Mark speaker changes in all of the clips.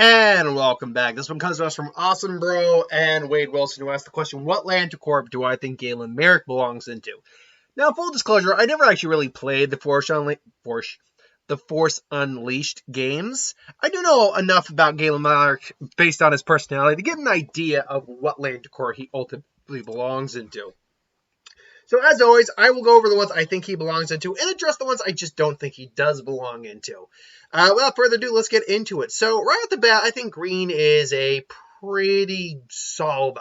Speaker 1: And welcome back. This one comes to us from Awesome Bro and Wade Wilson, who asked the question, what Lantern Corp do I think Galen Marek belongs into? Now, full disclosure, I never actually really played the Force Unleashed games. I do know enough about Galen Marek based on his personality to get an idea of what Lantern Corp he ultimately belongs into. So as always, I will go over the ones I think he belongs into and address the ones I just don't think he does belong into. Without further ado, let's get into it. So right off the bat, I think Green is a pretty solid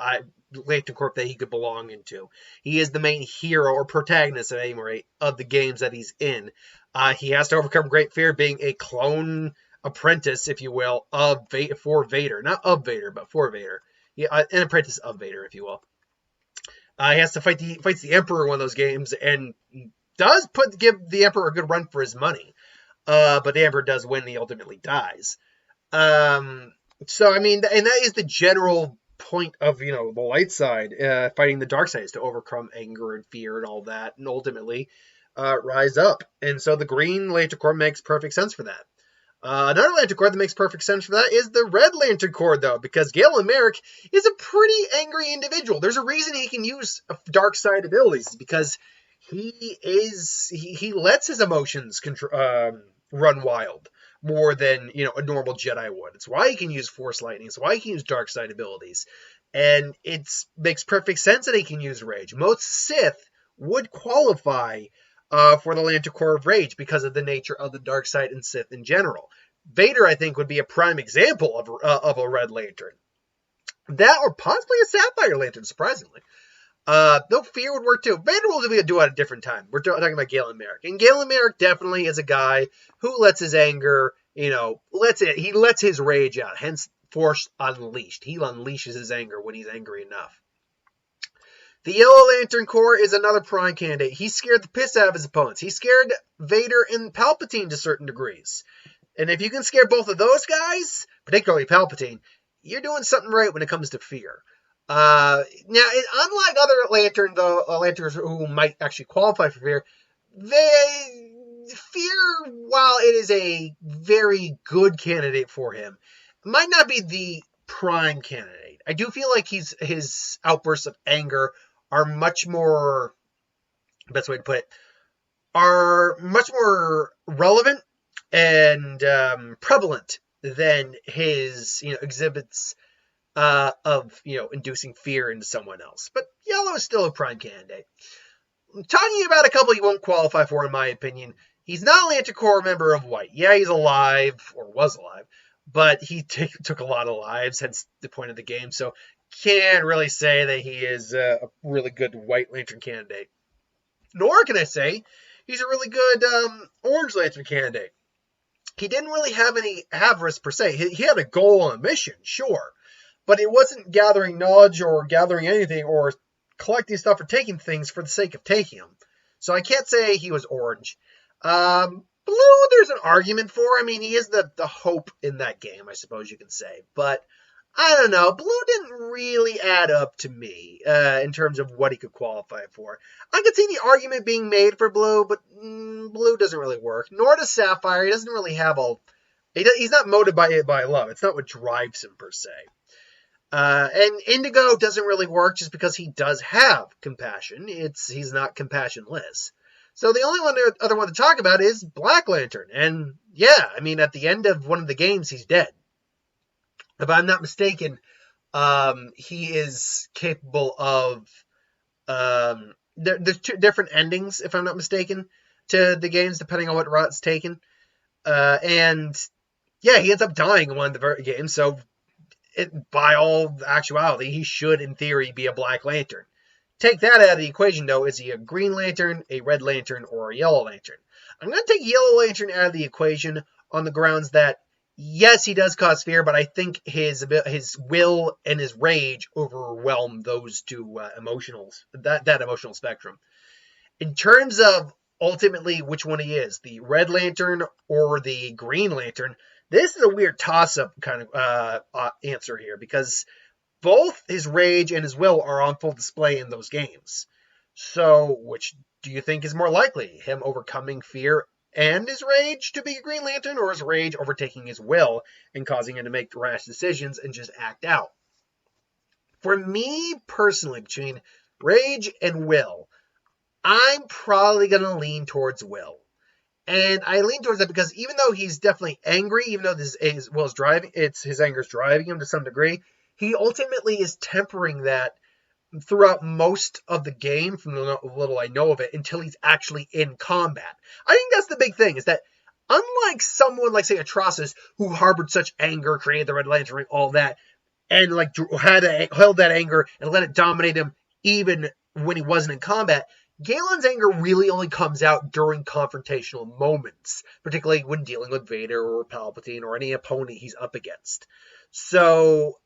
Speaker 1: Lantern Corp that he could belong into. He is the main hero or protagonist at any rate of the games that he's in. He has to overcome great fear being a clone apprentice, if you will, for Vader. Not of Vader, but for Vader. Yeah, an apprentice of Vader, if you will. He has to fights the Emperor in one of those games, and does give the Emperor a good run for his money. But the Emperor does win, and he ultimately dies. So, I mean, and that is the general point of, the light side, fighting the dark side, is to overcome anger and fear and all that, and ultimately rise up. And so the Green Lantern Corps makes perfect sense for that. Another Lantern Corps that makes perfect sense for that is the Red Lantern Corps, though, because Galen Marek is a pretty angry individual. There's a reason he can use dark side abilities, because he lets his emotions run wild more than a normal Jedi would. It's why he can use Force Lightning. It's why he can use dark side abilities, and it makes perfect sense that he can use Rage. Most Sith would qualify for the Lantern Corps of Rage because of the nature of the dark side and Sith in general. Vader, I think, would be a prime example of a Red Lantern. That, or possibly a Sapphire Lantern, surprisingly. Though Fear would work too. Vader will do it at a different time. We're talking about Galen Marek. And Galen Marek definitely is a guy who lets his anger, he lets his rage out. Hence, Force Unleashed. He unleashes his anger when he's angry enough. The Yellow Lantern Corps is another prime candidate. He scared the piss out of his opponents. He scared Vader and Palpatine to certain degrees. And if you can scare both of those guys, particularly Palpatine, you're doing something right when it comes to fear. Now, unlike other lanterns who might actually qualify for fear, fear, while it is a very good candidate for him, might not be the prime candidate. I do feel like his outbursts of anger are much more, best way to put it, are much more relevant and prevalent than his exhibits of inducing fear into someone else. But Yellow is still a prime candidate. Talking about a couple he won't qualify for, in my opinion. He's not a Lantern Corps member of White. Yeah, he's alive, or was alive, but he took a lot of lives, hence the point of the game, so can't really say that he is a really good White Lantern candidate. Nor can I say he's a really good Orange Lantern candidate. He didn't really have any avarice per se. He had a goal and a mission, sure, but it wasn't gathering knowledge or gathering anything or collecting stuff or taking things for the sake of taking them. So I can't say he was Orange. Blue, there's an argument for. I mean, he is the hope in that game, I suppose you can say. But I don't know. Blue didn't really add up to me in terms of what he could qualify for. I could see the argument being made for Blue, but Blue doesn't really work. Nor does Sapphire. He doesn't really have he's not motivated by love. It's not what drives him, per se. And Indigo doesn't really work just because he does have compassion. He's not compassionless. So the only other one to talk about is Black Lantern. And yeah, I mean, at the end of one of the games, he's dead. If I'm not mistaken, he is capable of... there's two different endings, if I'm not mistaken, to the games, depending on what route it's taken. And yeah, he ends up dying in one of the games, so by all actuality, he should, in theory, be a Black Lantern. Take that out of the equation, though. Is he a Green Lantern, a Red Lantern, or a Yellow Lantern? I'm going to take Yellow Lantern out of the equation on the grounds that, yes, he does cause fear, but I think his will and his rage overwhelm those two that emotional spectrum. In terms of ultimately which one he is, the Red Lantern or the Green Lantern, this is a weird toss-up kind of answer here, because both his rage and his will are on full display in those games. So, which do you think is more likely? Him overcoming fear and his rage to be a Green Lantern, or is rage overtaking his will and causing him to make rash decisions and just act out? For me personally, between rage and will, I'm probably going to lean towards will. And I lean towards that because even though he's definitely angry, even though this is Will's driving, it's his anger's driving him to some degree, he ultimately is tempering that throughout most of the game, from the little I know of it, until he's actually in combat. I think that's the big thing, is that unlike someone like, say, Atrocitus, who harbored such anger, created the Red Lantern Ring, all that, and like held that anger and let it dominate him even when he wasn't in combat, Galen's anger really only comes out during confrontational moments, particularly when dealing with Vader or Palpatine or any opponent he's up against. So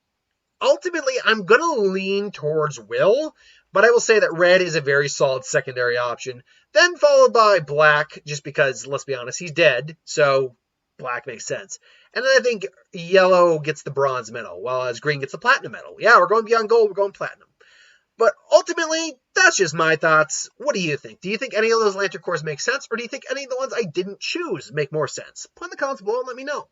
Speaker 1: ultimately, I'm going to lean towards Will, but I will say that red is a very solid secondary option. Then followed by black, just because, let's be honest, he's dead, so black makes sense. And then I think yellow gets the bronze medal, while as green gets the platinum medal. Yeah, we're going beyond gold, we're going platinum. But ultimately, that's just my thoughts. What do you think? Do you think any of those Lantern Corps make sense, or do you think any of the ones I didn't choose make more sense? Put in the comments below and let me know.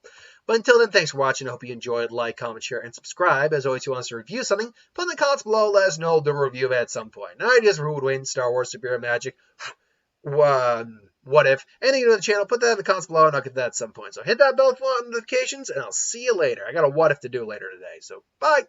Speaker 1: But until then, thanks for watching. I hope you enjoyed. Like, comment, share, and subscribe. As always, if you want us to review something, put in the comments below. Let us know the review of it at some point. No ideas for who would win, Star Wars, Superhero Magic, what if? Anything to the channel, put that in the comments below, and I'll get that at some point. So hit that bell for notifications, and I'll see you later. I got a what if to do later today, so bye!